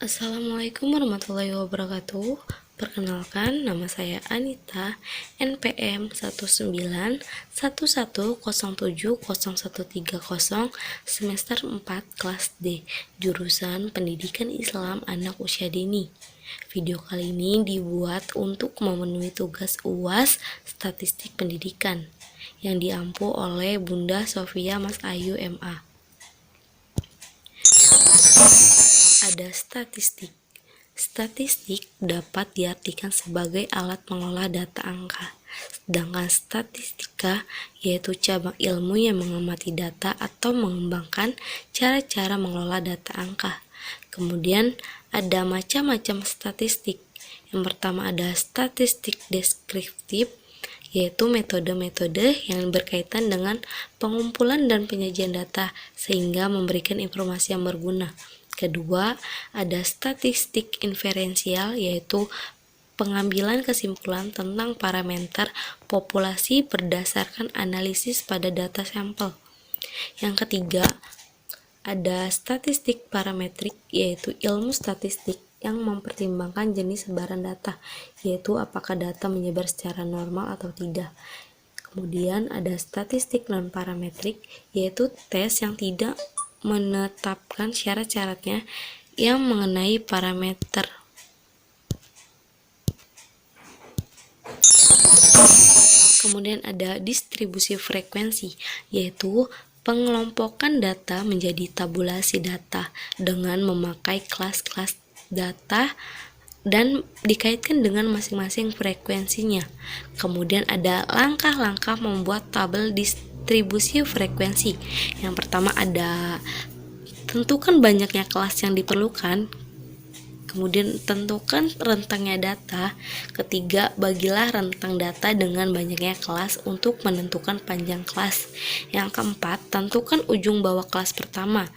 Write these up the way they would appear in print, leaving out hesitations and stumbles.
Assalamualaikum warahmatullahi wabarakatuh. Perkenalkan, nama saya Anita, NPM 19110700130, semester 4 kelas D, jurusan Pendidikan Islam Anak Usia Dini. Video kali ini dibuat untuk memenuhi tugas UAS Statistik Pendidikan yang diampu oleh Bunda Sofia Mas Ayu MA. Ada statistik. Statistik dapat diartikan sebagai alat mengolah data angka. Sedangkan statistika yaitu cabang ilmu yang mengamati data atau mengembangkan cara-cara mengelola data angka. Kemudian ada macam-macam statistik. Yang pertama ada statistik deskriptif, yaitu metode-metode yang berkaitan dengan pengumpulan dan penyajian data sehingga memberikan informasi yang berguna. Kedua, ada statistik inferensial, yaitu pengambilan kesimpulan tentang parameter populasi berdasarkan analisis pada data sampel. Yang ketiga, ada statistik parametrik, yaitu ilmu statistik yang mempertimbangkan jenis sebaran data, yaitu apakah data menyebar secara normal atau tidak. Kemudian ada statistik non-parametrik, yaitu tes yang tidak menetapkan syarat-syaratnya yang mengenai parameter. Kemudian ada distribusi frekuensi, yaitu pengelompokan data menjadi tabulasi data dengan memakai kelas-kelas data dan dikaitkan dengan masing-masing frekuensinya. Kemudian ada langkah-langkah membuat tabel distribusi frekuensi. Yang pertama ada tentukan banyaknya kelas yang diperlukan. Kemudian tentukan rentangnya data. Ketiga, bagilah rentang data dengan banyaknya kelas untuk menentukan panjang kelas. Yang keempat, tentukan ujung bawah kelas pertama,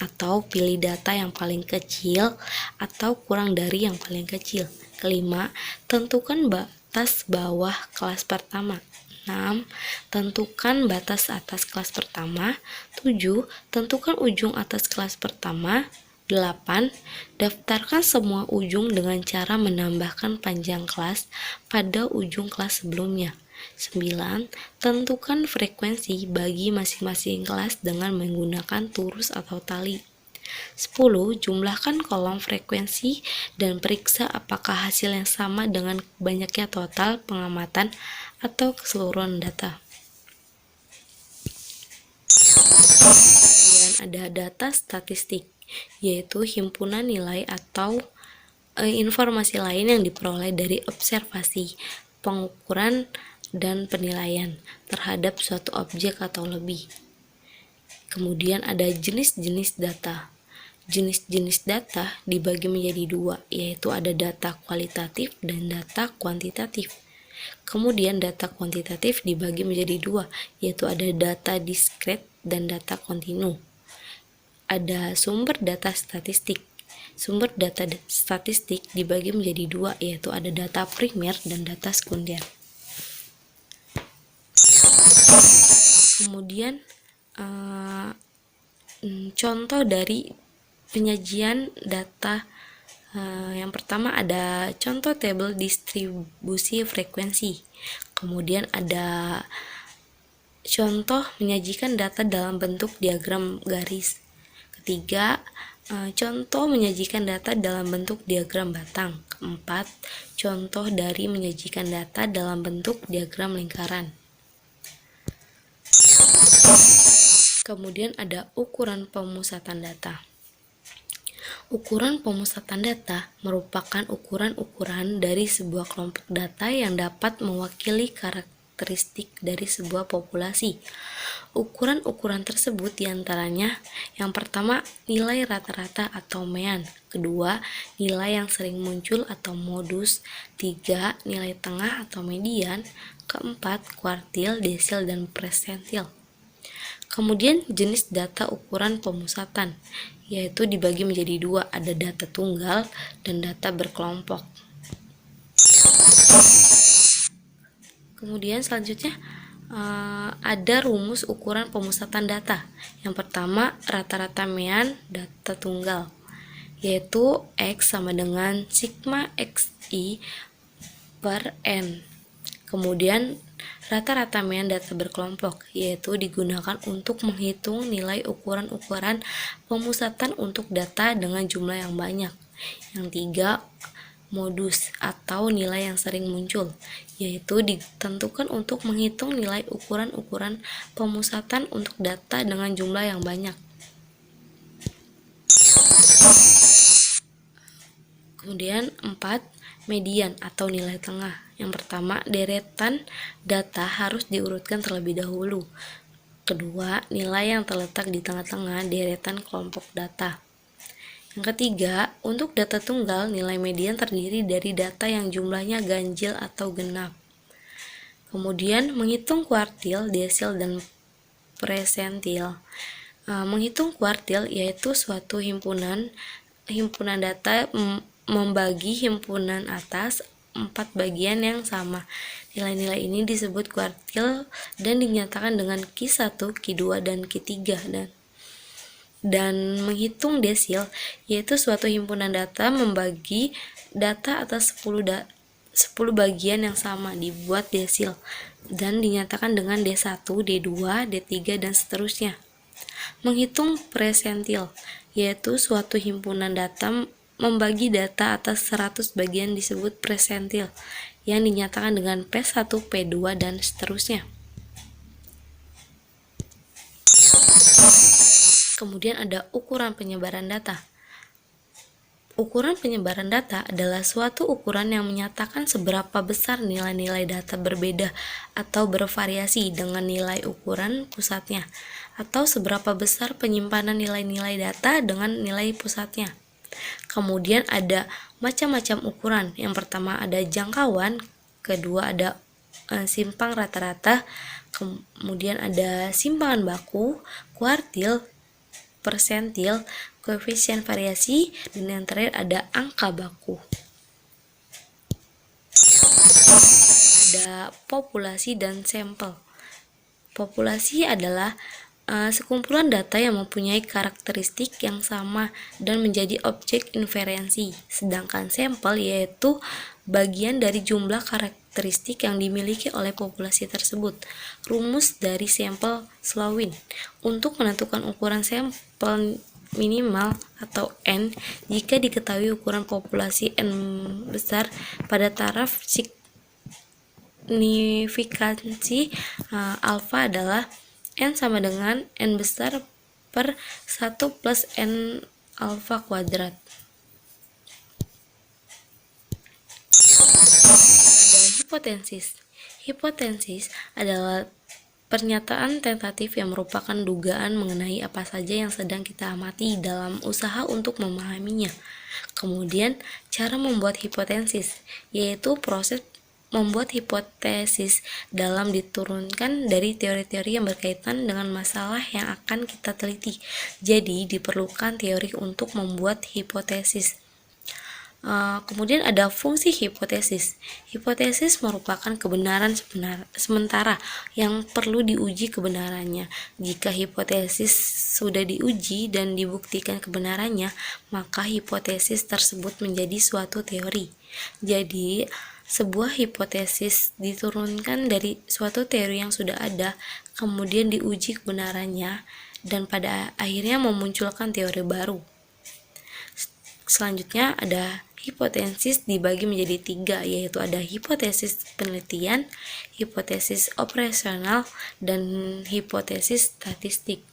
atau pilih data yang paling kecil atau kurang dari yang paling kecil. Kelima, tentukan batas bawah kelas pertama. 6. Tentukan batas atas kelas pertama. 7. Tentukan ujung atas kelas pertama. 8. Daftarkan semua ujung dengan cara menambahkan panjang kelas pada ujung kelas sebelumnya. 9. Tentukan frekuensi bagi masing-masing kelas dengan menggunakan turus atau tali. 10. Jumlahkan kolom frekuensi dan periksa apakah hasil yang sama dengan banyaknya total pengamatan atau keseluruhan data. Kemudian ada data statistik, yaitu himpunan nilai atau informasi lain yang diperoleh dari observasi, pengukuran, dan penilaian terhadap suatu objek atau lebih. Kemudian ada jenis-jenis data. Jenis-jenis data dibagi menjadi dua, yaitu ada data kualitatif dan data kuantitatif. Kemudian data kuantitatif dibagi menjadi dua, yaitu ada data diskret dan data kontinu. Ada sumber data statistik. Sumber data statistik dibagi menjadi dua, yaitu ada data primer dan data sekunder. Kemudian contoh dari penyajian data, yang pertama ada contoh tabel distribusi frekuensi. Kemudian ada contoh menyajikan data dalam bentuk diagram garis. Ketiga, contoh menyajikan data dalam bentuk diagram batang. Keempat, contoh dari menyajikan data dalam bentuk diagram lingkaran. Kemudian ada ukuran pemusatan data. Ukuran pemusatan data merupakan ukuran-ukuran dari sebuah kelompok data yang dapat mewakili karakteristik dari sebuah populasi. Ukuran-ukuran tersebut diantaranya, yang pertama, nilai rata-rata atau mean. Kedua, nilai yang sering muncul atau modus. 3. Nilai tengah atau median. Keempat, kuartil, desil, dan persentil. Kemudian jenis data ukuran pemusatan, yaitu dibagi menjadi dua, ada data tunggal dan data berkelompok. Kemudian selanjutnya ada rumus ukuran pemusatan data. Yang pertama, rata-rata mean data tunggal. yaitu X sama dengan sigma XI per N. Kemudian rata-rata mean data berkelompok, yaitu digunakan untuk menghitung nilai ukuran-ukuran pemusatan untuk data dengan jumlah yang banyak. Yang tiga, modus atau nilai yang sering muncul, yaitu ditentukan untuk menghitung nilai ukuran-ukuran pemusatan untuk data dengan jumlah yang banyak. Kemudian 4, median atau nilai tengah. Yang pertama, deretan data harus diurutkan terlebih dahulu. Kedua, nilai yang terletak di tengah-tengah deretan kelompok data. Yang ketiga, untuk data tunggal, nilai median terdiri dari data yang jumlahnya ganjil atau genap. Kemudian, menghitung kuartil, desil, dan presentil. Menghitung kuartil yaitu suatu himpunan data membagi himpunan atas 4 bagian yang sama. Nilai-nilai ini disebut kuartil dan dinyatakan dengan Q1, Q2, dan Q3. Dan menghitung desil yaitu suatu himpunan data membagi data atas 10 bagian yang sama dibuat desil dan dinyatakan dengan D1, D2, D3, dan seterusnya. Menghitung presentil yaitu suatu himpunan data membagi data atas 100 bagian disebut presentil yang dinyatakan dengan P1, P2, dan seterusnya. Kemudian ada ukuran penyebaran data. Ukuran penyebaran data adalah suatu ukuran yang menyatakan seberapa besar nilai-nilai data berbeda atau bervariasi dengan nilai ukuran pusatnya, atau seberapa besar penyimpanan nilai-nilai data dengan nilai pusatnya. Kemudian ada macam-macam ukuran. Yang pertama ada jangkauan, kedua ada simpang rata-rata, kemudian ada simpangan baku, kuartil, persentil, koefisien variasi, dan yang terakhir ada angka baku. Ada populasi dan sampel. Populasi adalah sekumpulan data yang mempunyai karakteristik yang sama dan menjadi objek inferensi, sedangkan sampel yaitu bagian dari jumlah karakteristik yang dimiliki oleh populasi tersebut. Rumus dari sampel Slowin. Untuk menentukan ukuran sampel minimal atau N, jika diketahui ukuran populasi N besar pada taraf signifikansi alfa adalah N sama dengan N besar per 1 plus N alfa kuadrat. Ada hipotesis. Hipotesis adalah pernyataan tentatif yang merupakan dugaan mengenai apa saja yang sedang kita amati dalam usaha untuk memahaminya. Kemudian, cara membuat hipotesis, yaitu proses membuat hipotesis dalam diturunkan dari teori-teori yang berkaitan dengan masalah yang akan kita teliti. Jadi, diperlukan teori untuk membuat hipotesis. Kemudian ada fungsi hipotesis. Hipotesis merupakan kebenaran sementara yang perlu diuji kebenarannya. Jika hipotesis sudah diuji dan dibuktikan kebenarannya, maka hipotesis tersebut menjadi suatu teori. Jadi, sebuah hipotesis diturunkan dari suatu teori yang sudah ada, kemudian diuji kebenarannya, dan pada akhirnya memunculkan teori baru. Selanjutnya ada hipotesis dibagi menjadi 3, yaitu ada hipotesis penelitian, hipotesis operasional, dan hipotesis statistik.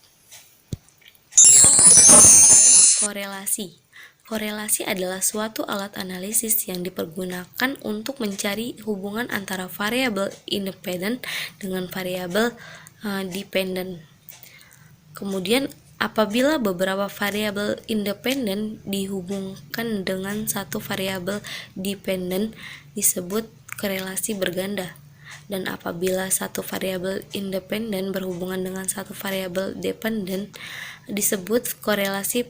Korelasi. Korelasi adalah suatu alat analisis yang dipergunakan untuk mencari hubungan antara variabel independen dengan variabel dependen. Kemudian apabila beberapa variabel independen dihubungkan dengan satu variabel dependen disebut korelasi berganda. Dan apabila satu variabel independen berhubungan dengan satu variabel dependen disebut korelasi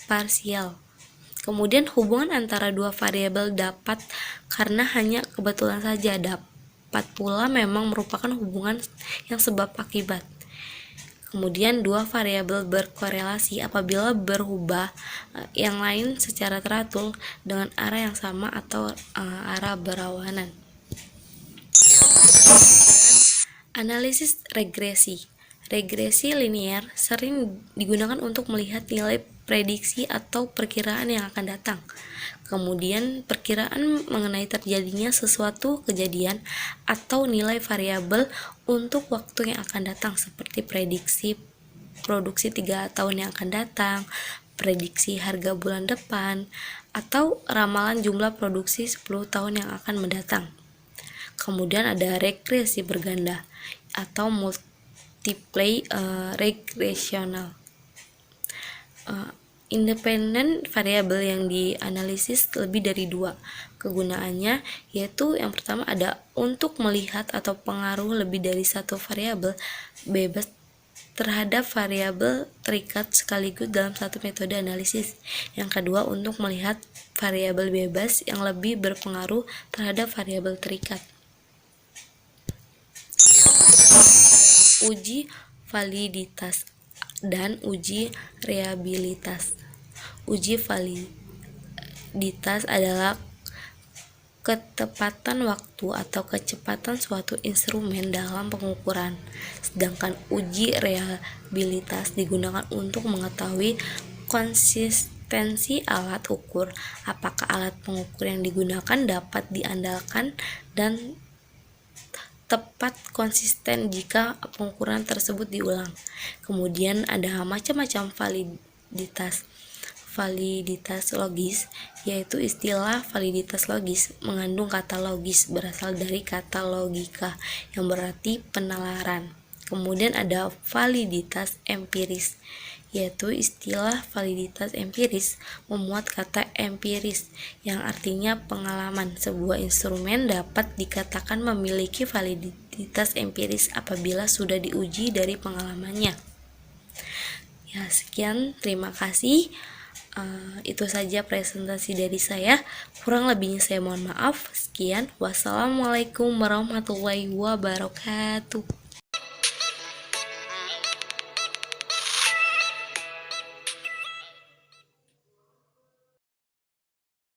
parsial. Kemudian hubungan antara dua variabel dapat karena hanya kebetulan saja, dapat pula memang merupakan hubungan yang sebab akibat. Kemudian dua variabel berkorelasi apabila berubah yang lain secara teratur dengan arah yang sama atau arah berlawanan. Analisis regresi. Regresi linear sering digunakan untuk melihat nilai prediksi atau perkiraan yang akan datang. Kemudian perkiraan mengenai terjadinya sesuatu kejadian atau nilai variabel untuk waktu yang akan datang, seperti prediksi produksi 3 tahun yang akan datang, prediksi harga bulan depan, atau ramalan jumlah produksi 10 tahun yang akan mendatang. Kemudian ada regresi berganda atau multiply regressional. Independen variabel yang dianalisis lebih dari 2. Kegunaannya yaitu yang pertama ada untuk melihat atau pengaruh lebih dari satu variabel bebas terhadap variabel terikat sekaligus dalam satu metode analisis. Yang kedua, untuk melihat variabel bebas yang lebih berpengaruh terhadap variabel terikat. Uji validitas dan uji reliabilitas. Uji validitas adalah ketepatan waktu atau kecepatan suatu instrumen dalam pengukuran, sedangkan uji reliabilitas digunakan untuk mengetahui konsistensi alat ukur, apakah alat pengukur yang digunakan dapat diandalkan dan tepat konsisten jika pengukuran tersebut diulang. Kemudian ada macam-macam validitas. Validitas logis, yaitu istilah validitas logis mengandung kata logis berasal dari kata logika yang berarti penalaran. Kemudian ada validitas empiris, yaitu istilah validitas empiris memuat kata empiris yang artinya pengalaman. Sebuah instrumen dapat dikatakan memiliki validitas empiris apabila sudah diuji dari pengalamannya. Ya, sekian, terima kasih. Itu saja presentasi dari saya. Kurang lebihnya saya mohon maaf. Sekian, wassalamualaikum warahmatullahi wabarakatuh.